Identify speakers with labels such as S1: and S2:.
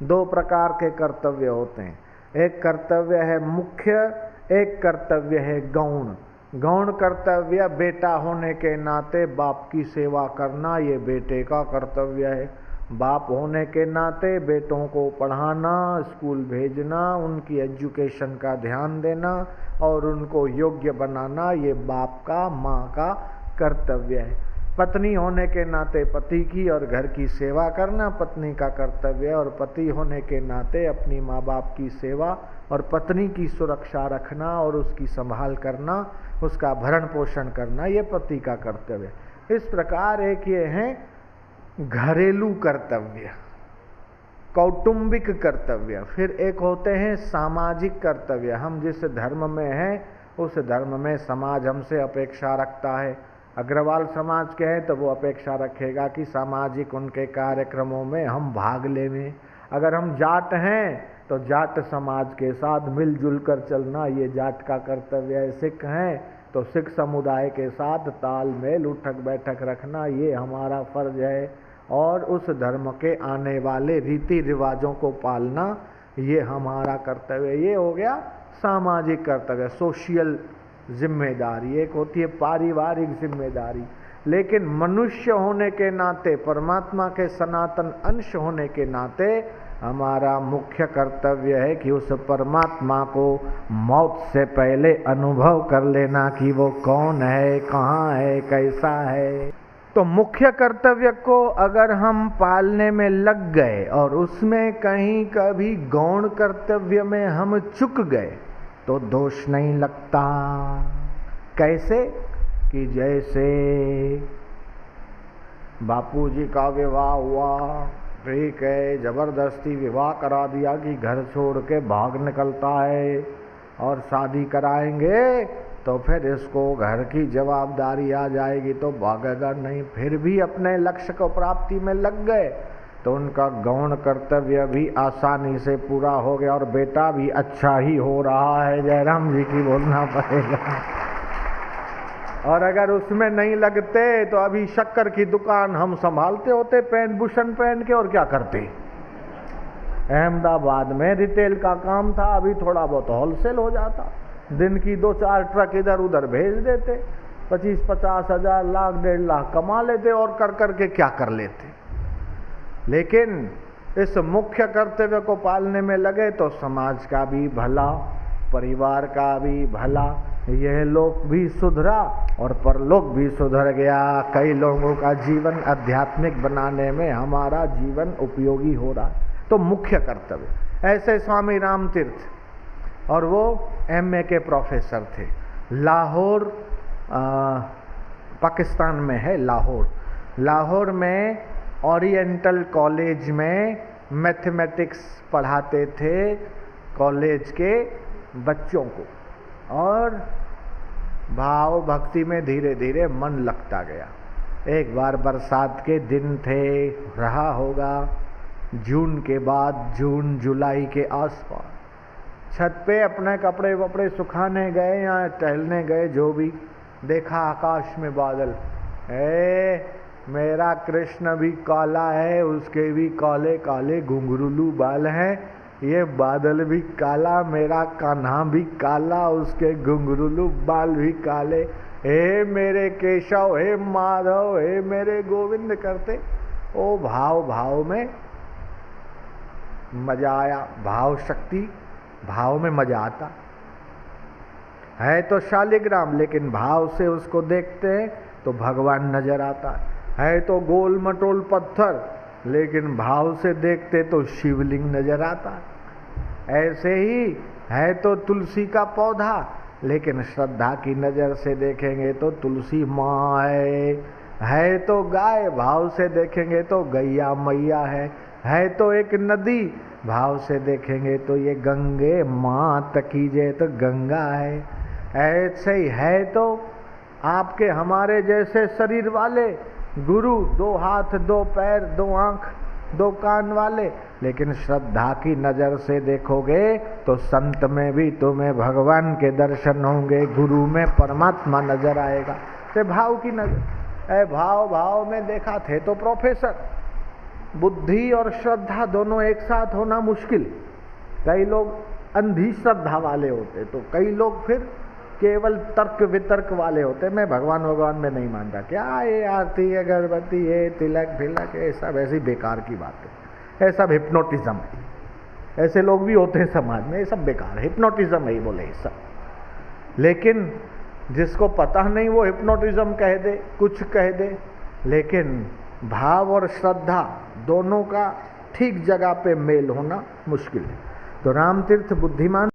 S1: दो प्रकार के कर्तव्य होते हैं, एक कर्तव्य है मुख्य, एक कर्तव्य है गौण। गौण कर्तव्य बेटा होने के नाते बाप की सेवा करना, ये बेटे का कर्तव्य है। बाप होने के नाते बेटों को पढ़ाना, स्कूल भेजना, उनकी एजुकेशन का ध्यान देना और उनको योग्य बनाना, ये बाप का, माँ का कर्तव्य है। पत्नी होने के नाते पति की और घर की सेवा करना पत्नी का कर्तव्य है, और पति होने के नाते अपनी माँ बाप की सेवा और पत्नी की सुरक्षा रखना और उसकी संभाल करना, उसका भरण पोषण करना, ये पति का कर्तव्य। इस प्रकार एक ये है घरेलू कर्तव्य, कौटुंबिक कर्तव्य। फिर एक होते हैं सामाजिक कर्तव्य। हम जिस धर्म में हैं उस धर्म में समाज हमसे अपेक्षा रखता है। अग्रवाल समाज के हैं तो वो अपेक्षा रखेगा कि सामाजिक उनके कार्यक्रमों में हम भाग लें। अगर हम जाट हैं तो जाट समाज के साथ मिलजुल कर चलना, ये जाट का कर्तव्य है। सिख हैं तो सिख समुदाय के साथ तालमेल, उठक बैठक रखना, ये हमारा फर्ज है। और उस धर्म के आने वाले रीति रिवाजों को पालना, ये हमारा कर्तव्य। ये हो गया सामाजिक कर्तव्य, सोशल जिम्मेदारी। एक होती है पारिवारिक जिम्मेदारी। लेकिन मनुष्य होने के नाते, परमात्मा के सनातन अंश होने के नाते हमारा मुख्य कर्तव्य है कि उस परमात्मा को मौत से पहले अनुभव कर लेना कि वो कौन है, कहाँ है, कैसा है। तो मुख्य कर्तव्य को अगर हम पालने में लग गए और उसमें कहीं कभी गौण कर्तव्य में हम चूक गए तो दोष नहीं लगता। कैसे कि जैसे बापूजी का विवाह हुआ, ठीक है, जबरदस्ती विवाह करा दिया कि घर छोड़ के भाग निकलता है और शादी कराएंगे तो फिर इसको घर की जवाबदारी आ जाएगी तो भागेगा नहीं। फिर भी अपने लक्ष्य को प्राप्ति में लग गए तो उनका गौण कर्तव्य भी आसानी से पूरा हो गया और बेटा भी अच्छा ही हो रहा है, जयराम जी की बोलना पड़ेगा। और अगर उसमें नहीं लगते तो अभी शक्कर की दुकान हम संभालते होते पैंट भूषण पहन के, और क्या करते। अहमदाबाद में रिटेल का काम था, अभी थोड़ा बहुत होलसेल हो जाता, दिन की 2-4 ट्रक इधर उधर भेज देते, 25-50 हजार, लाख 1.5 लाख कमा लेते और कर करके क्या कर लेते। लेकिन इस मुख्य कर्तव्य को पालने में लगे तो समाज का भी भला, परिवार का भी भला, यह लोक भी सुधरा और परलोक भी सुधर गया। कई लोगों का जीवन आध्यात्मिक बनाने में हमारा जीवन उपयोगी हो रहा है। तो मुख्य कर्तव्य। ऐसे स्वामी राम तीर्थ, और वो एमए के प्रोफेसर थे। लाहौर पाकिस्तान में है, लाहौर में ओरिएंटल कॉलेज में मैथमेटिक्स पढ़ाते थे कॉलेज के बच्चों को, और भाव भक्ति में धीरे धीरे मन लगता गया। एक बार बरसात के दिन थे, रहा होगा जून के बाद, जून जुलाई के आसपास, छत पे अपने कपड़े वपड़े सुखाने गए या टहलने गए, जो भी, देखा आकाश में बादल। मेरा कृष्ण भी काला है, उसके भी काले काले घुंघरूलू बाल हैं, ये बादल भी काला, मेरा कान्हा भी काला, उसके घुंघरूलू बाल भी काले। हे मेरे केशव, हे माधव, हे मेरे गोविंद करते। ओ भाव में मजा आया। भाव शक्ति, भाव में मजा आता है। तो शालिग्राम, लेकिन भाव से उसको देखते हैं तो भगवान नजर आता है। तो गोल मटोल पत्थर, लेकिन भाव से देखते तो शिवलिंग नजर आता है। ऐसे ही है तो तुलसी का पौधा, लेकिन श्रद्धा की नजर से देखेंगे तो तुलसी माँ है तो गाय, भाव से देखेंगे तो गैया मैया है तो एक नदी, भाव से देखेंगे तो ये गंगे माँ तकीजे तो गंगा है। ऐसे ही है तो आपके हमारे जैसे शरीर वाले गुरु, 2 हाथ 2 पैर 2 आंख 2 कान वाले, लेकिन श्रद्धा की नजर से देखोगे तो संत में भी तुम्हें भगवान के दर्शन होंगे, गुरु में परमात्मा नजर आएगा। तो भाव की नजर, भाव में देखा थे तो प्रोफेसर, बुद्धि और श्रद्धा दोनों एक साथ होना मुश्किल। कई लोग अंधी श्रद्धा वाले होते, तो कई लोग फिर केवल तर्क वितर्क वाले होते। मैं भगवान में नहीं मानता, क्या ये आरती अगरबत्ती ये तिलक भिलक ये सब ऐसी बेकार की बात है, ये सब हिप्नोटिज्म है। ऐसे लोग भी होते हैं समाज में, ये सब बेकार है, हिप्नोटिज्म है, बोले ये सब। लेकिन जिसको पता नहीं वो हिप्नोटिज्म कह दे, कुछ कह दे, लेकिन भाव और श्रद्धा दोनों का ठीक जगह पे मेल होना मुश्किल है। तो रामतीर्थ बुद्धिमान